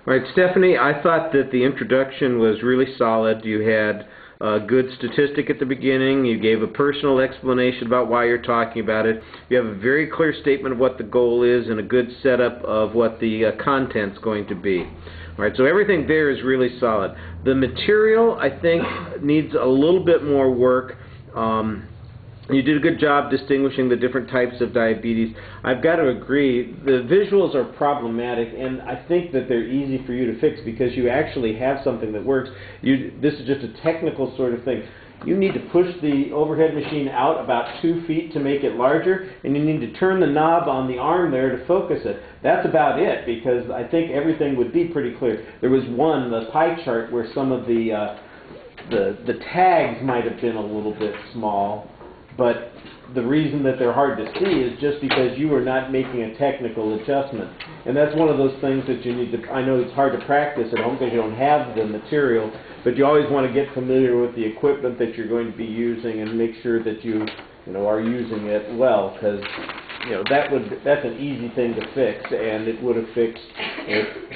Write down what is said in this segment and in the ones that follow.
All right, Stephanie, I thought that the introduction was really solid. You had a good statistic at the beginning. You gave a personal explanation about why you're talking about it. You have a very clear statement of what the goal is and a good setup of what the content's going to be. All right, so everything there is really solid. The material, I think, needs a little bit more work. You did a good job distinguishing the different types of diabetes. I've got to agree, the visuals are problematic, and I think that they're easy for you to fix because you actually have something that works. This is just a technical sort of thing. You need to push the overhead machine out about 2 feet to make it larger, and you need to turn the knob on the arm there to focus it. That's about it, because I think everything would be pretty clear. There was the pie chart, where some of the tags might have been a little bit small. But the reason that they're hard to see is just because you are not making a technical adjustment. And that's one of those things that you need to, I know it's hard to practice at home because you don't have the material, but you always want to get familiar with the equipment that you're going to be using and make sure that you are using it well, because that's an easy thing to fix, and it would have fixed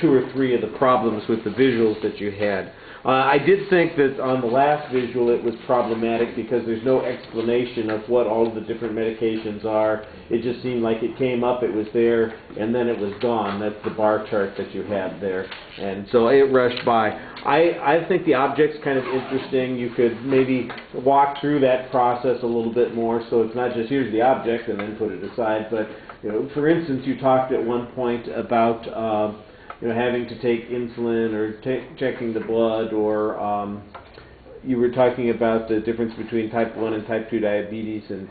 2 or 3 of the problems with the visuals that you had. I did think that on the last visual it was problematic because there's no explanation of what all of the different medications are. It just seemed like it came up, it was there, and then it was gone. That's the bar chart that you had there. And so it rushed by. I think the object's kind of interesting. You could maybe walk through that process a little bit more, so it's not just here's the object and then put it aside. But for instance, you talked at one point about having to take insulin or checking the blood, or you were talking about the difference between type 1 and type 2 diabetes, and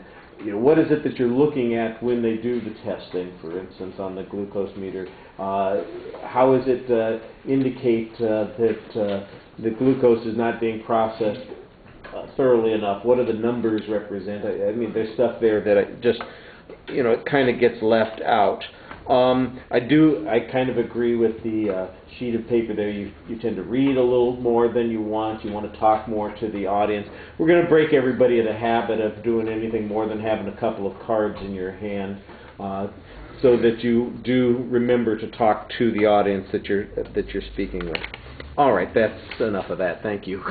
what is it that you're looking at when they do the testing, for instance, on the glucose meter? How is it indicate that the glucose is not being processed thoroughly enough? What do the numbers represent? I mean, there's stuff there that it kind of gets left out. I kind of agree with the sheet of paper there. You tend to read a little more than you want. You want to talk more to the audience. We're going to break everybody of the habit of doing anything more than having a couple of cards in your hand, so that you do remember to talk to the audience that you're speaking with. All right, that's enough of that. Thank you.